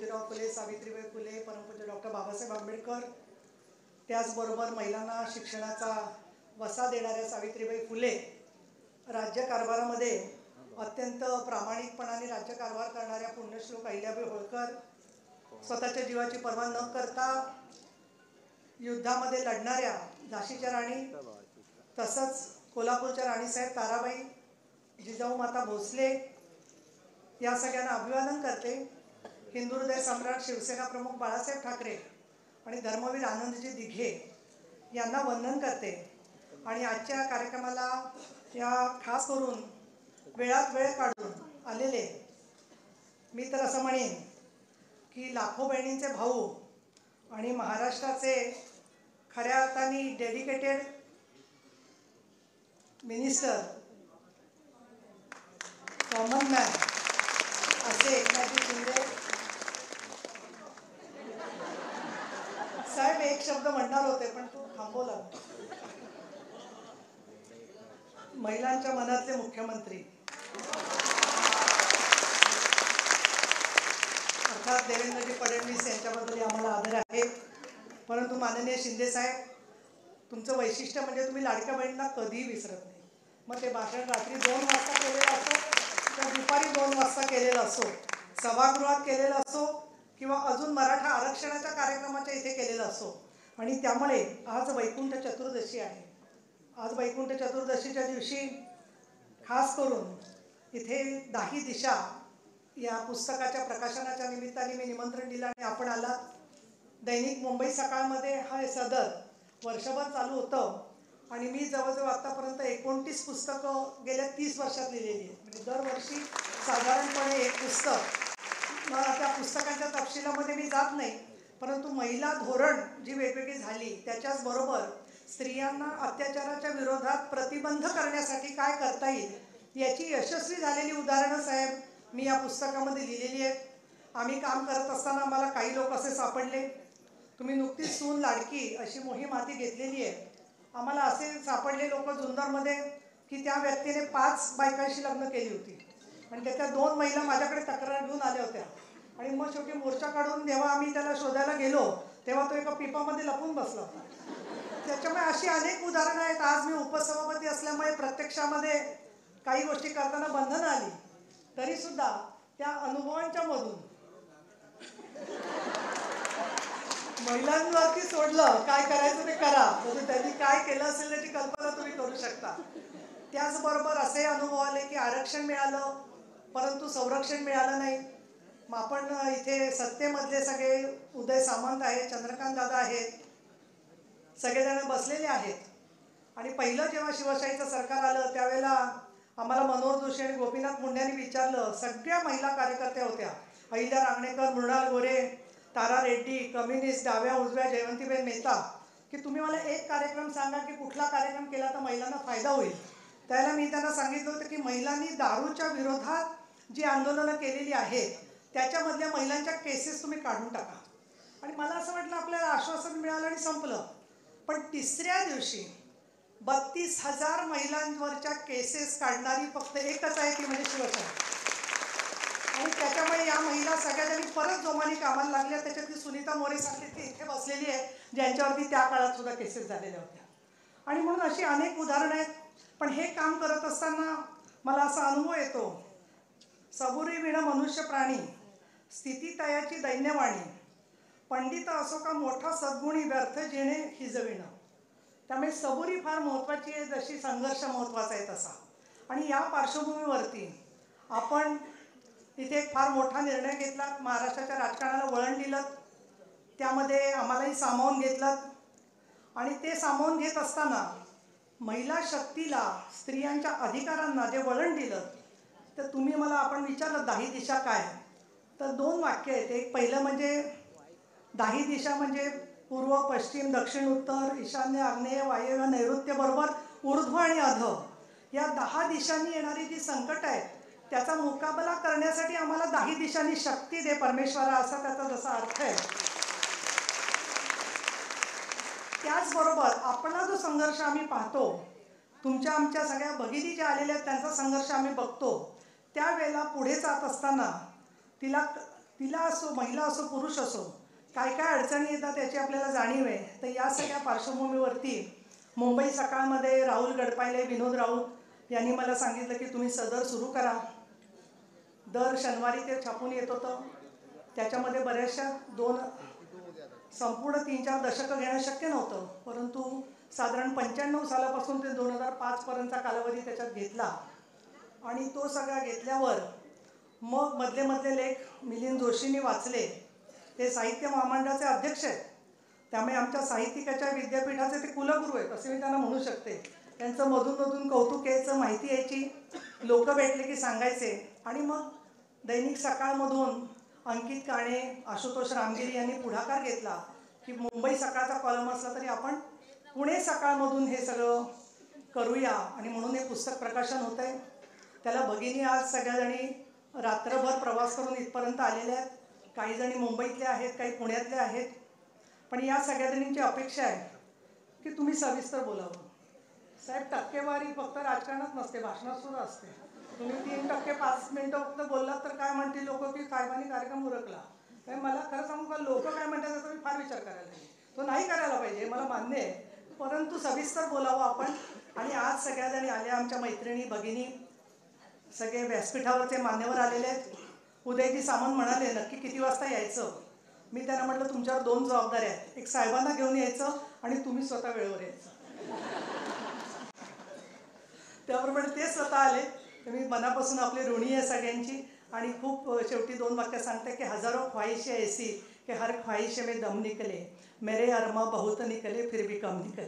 ज्योतिराव फुले, सावित्रीबाई फुले, परमपूज्य डॉक्टर बाबासाहेब आंबेडकर, त्याचबरोबर महिलांना शिक्षणाचा वसा देणाऱ्या सावित्रीबाई फुले, राज्यकारभारामध्ये अत्यंत प्रामाणिकपणाने राज्यकारभार करणाऱ्या पुण्यश्लोक अहिल्याबाई होळकर, स्वतःच्या जीवाची पर्वा न करता युद्धामध्ये लढणाऱ्या झाशीच्या राणी, तसंच कोल्हापूरच्या राणीसाहेब ताराबाई, जिजाऊ माता भोसले, या सगळ्यांना अभिवादन करते. हिंदू हृदय सम्राट शिवसेना प्रमुख बाळासाहेब ठाकरे आणि धर्मवीर आनंदजी दिघे यांना वंदन करते. आणि आजच्या कार्यक्रमाला या खास करून वेळात वेळ काढून आलेले, मी तर असं म्हणेन की लाखो बहिणींचे भाऊ आणि महाराष्ट्राचे खऱ्या अर्थाने डेडिकेटेड मिनिस्टर, कॉमन मॅन असे एकनाथजी शिंदे साहेब एक शब्द म्हणणार होते पण तू थांबवला. महिलांच्या मनातले मुख्यमंत्री अर्थात देवेंद्रजी फडणवीस यांच्याबद्दल आम्हाला आदर आहे. परंतु माननीय शिंदे साहेब, तुमचं वैशिष्ट्य म्हणजे तुम्ही लाडक्या बहिणींना कधीही विसरत नाही. मग ते भाषण रात्री 2 वाजता केलेलं असो किंवा दुपारी 2 वाजता केलेलं असो, सभागृहात केलेलं असो किंवा अजून मराठा आरक्षणाच्या कार्यक्रमाच्या इथे केलेलं असो. आणि त्यामुळे आज वैकुंठ चतुर्दशी आहे. आज वैकुंठ चतुर्दशीच्या दिवशी खास करून इथे 10 दिशा या पुस्तकाच्या प्रकाशनाच्या निमित्ताने मी निमंत्रण दिलं आणि आपण आलात. दैनिक मुंबई सकाळमध्ये हा सदर वर्षभर चालू होतं आणि मी जवळजवळ आतापर्यंत 29 पुस्तकं गेल्या 30 वर्षात लिहिलेली आहेत. म्हणजे दरवर्षी साधारणपणे एक पुस्तक. मग त्या पुस्तकांच्या तपशिलामध्ये मी जात नाही, परंतु महिला धोरण जी वेगवेगळी झाली त्याच्याचबरोबर स्त्रियांना अत्याचाराच्या विरोधात प्रतिबंध करण्यासाठी काय करता येईल याची यशस्वी झालेली उदाहरणं साहेब मी या पुस्तकामध्ये लिहिलेली आहेत. आम्ही काम करत असताना आम्हाला काही लोक असे सापडले, तुम्ही नुकतीच सून लाडकी अशी मोहीम हाती घेतलेली आहे. आम्हाला असे सापडले लोक जुन्नरमध्ये की त्या व्यक्तीने 5 बायकांशी लग्न केली होती आणि त्याच्या 2 महिला माझ्याकडे तक्रार घेऊन आल्या होत्या. आणि मग शेवटी मोर्चा काढून जेव्हा आम्ही त्याला शोधायला गेलो तेव्हा तो एका पिपामध्ये लपून बसला होता. त्याच्यामुळे अशी अनेक उदाहरणं आहेत. आज मी उपसभापती असल्यामुळे प्रत्यक्षामध्ये काही गोष्टी करताना बंधनं आली, तरीसुद्धा त्या अनुभवांच्या मधून महिलांवरती सोडलं, काय करायचं ते करा. म्हणजे त्यांनी काय केलं असेल त्याची कल्पना तुम्ही करू शकता. त्याचबरोबर असे अनुभव आले की आरक्षण मिळालं परंतु संरक्षण मिळालं नाही. मग आपण इथे सत्तेमधले सगळे उदय सामंत आहेत, चंद्रकांत दादा आहेत, सगळेजण बसलेले आहेत. आणि पहिलं जेव्हा शिवशाहीचं सरकार आलं त्यावेळेला आम्हाला मनोहर जोशी आणि गोपीनाथ मुंडेंनी विचारलं, सगळ्या महिला कार्यकर्त्या होत्या, अहिल्या रांगणेकर, मृणाल गोरे, तारा रेड्डी, कम्युनिस्ट, डाव्या उजव्या, जयवंतीबेन मेहता, की तुम्ही मला एक कार्यक्रम सांगा की कुठला कार्यक्रम केला तर महिलांना फायदा होईल. त्याला मी त्यांना सांगितलं होतं की महिलांनी दारूच्या विरोधात जी आंदोलनं केलेली आहेत त्याच्यामधल्या महिलांच्या केसेस तुम्ही काढून टाका. आणि मला असं वाटलं आपल्याला आश्वासन मिळालं आणि संपलं. पण तिसऱ्या दिवशी 32,000 महिलांवरच्या केसेस काढणारी फक्त एकच आहे, ती म्हणजे शिवसेना. आणि त्याच्यामुळे या महिला सगळ्यांनी परत जोमाने कामाला लागल्या. त्याच्यातली सुनीता मोरे सारखी ती इथे बसलेली आहे ज्यांच्यावरती त्या काळात सुद्धा केसेस झालेल्या होत्या. आणि म्हणून अशी अनेक उदाहरणं आहेत. पण हे काम करत असताना मला असा अनुभव येतो, सबुरी विण मनुष्य प्राणी, स्थितितयाची दैन्यवाणी, पंडित असो का मोठा सद्गुणी, व्यर्थ जेणे हिजविणं. त्यामुळे सबुरी फार महत्त्वाची आहे, जशी संघर्ष महत्त्वाचा आहे तसा. आणि या पार्श्वभूमीवरती आपण इथे एक फार मोठा निर्णय घेतला, महाराष्ट्राच्या राजकारणाला वळण दिलं, त्यामध्ये आम्हालाही सामावून घेतलं. आणि ते सामावून घेत असताना महिला शक्तीला, स्त्रियांच्या अधिकारांना जे वळण दिलं, तर तुम्ही मला आपण विचारलं 10 दिशा काय, तर 2 वाक्य आहेत. एक पहिलं म्हणजे 10 दिशा म्हणजे पूर्व, पश्चिम, दक्षिण, उत्तर, ईशान्य, आग्नेय, वायव्य, नैऋत्य बरोबर ऊर्ध्व आणि अध या 10 दिशांनी येणारी जी संकट आहे त्याचा मुकाबला करण्यासाठी आम्हाला 10 दिशांनी शक्ती दे परमेश्वरा, असा त्याचा जसा अर्थ आहे. त्याचबरोबर आपला जो संघर्ष आम्ही पाहतो, तुमच्या आमच्या सगळ्या भगिनी ज्या आलेल्या आहेत त्यांचा संघर्ष आम्ही बघतो, त्यावेळेला पुढे जात असताना तिला तिला असो, महिला असो, पुरुष असो, काय काय अडचणी येतात त्याची आपल्याला जाणीव आहे. तर या सगळ्या पार्श्वभूमीवरती मुंबई सकाळमध्ये राहुल गडपायले, विनोद राऊत यांनी मला सांगितलं की तुम्ही सदर सुरू करा. दर शनिवारी ते छापून येत होतं. त्याच्यामध्ये बऱ्याचशा संपूर्ण 3-4 दशकं घेणं शक्य नव्हतं, परंतु साधारण 95 सालापासून ते 2005 पर्यंतचा कालावधी त्याच्यात घेतला. आणि तो सगळा घेतल्यावर मग मधले मधले लेख मिलिंद जोशींनी वाचले. ते साहित्य महामंडळाचे अध्यक्ष आहेत, त्यामुळे आमच्या साहित्यिकाच्या विद्यापीठाचे ते कुलगुरू आहेत असे मी त्यांना म्हणू शकते. त्यांचं मधून मधून कौतुक यायचं, माहिती यायची, लोक भेटले की सांगायचे. आणि मग दैनिक सकाळमधून अंकित काणे, आशुतोष रामगिरी यांनी पुढाकार घेतला की मुंबई सकाळचा कॉलम असला तरी आपण पुणे सकाळमधून हे सगळं करूया. आणि म्हणून हे पुस्तक प्रकाशन होतं आहे. त्याला भगिनी आज सगळ्याजणी रात्रभर प्रवास करून इथपर्यंत आलेल्या आहेत. काही जणी मुंबईतल्या आहेत, काही पुण्यातल्या आहेत. पण या सगळ्या जणींची अपेक्षा आहे की तुम्ही सविस्तर बोलावं. साहेब, टक्केवारी फक्त राजकारणात नसते, भाषणात सुद्धा असते. तुम्ही 3% 5 मिनिटं फक्त बोललात तर काय म्हणतील लोक की साहेबांनी कार्यक्रम उरकला. तर मला खरं सांगू का, लोक काय म्हणतात याचा मी फार विचार करायला नाही. तो नाही करायला पाहिजे, मला मान्य आहे, परंतु सविस्तर बोलावं आपण. आणि आज सगळ्याजणी आल्या, आमच्या मैत्रिणी, भगिनी, सगळे व्यासपीठावरचे मान्यवर आलेले आहेत. उदयजी सामंत म्हणाले नक्की किती वाजता यायचं. मी त्यांना म्हटलं तुमच्यावर 2 जबाबदाऱ्या आहेत, एक साहेबांना घेऊन यायचं आणि तुम्ही स्वतः वेळेवर यायचं. त्याप्रमाणे ते स्वतः आले. तर मी मनापासून आपली ऋणी आहे सगळ्यांची. आणि खूप शेवटी 2 वाक्य सांगते की हजारों ख्वाहिशें ऐसी कि हर ख्वाहिश में दम निकले, मेरे अरमा बहुत निकले फिर भी कम निकले.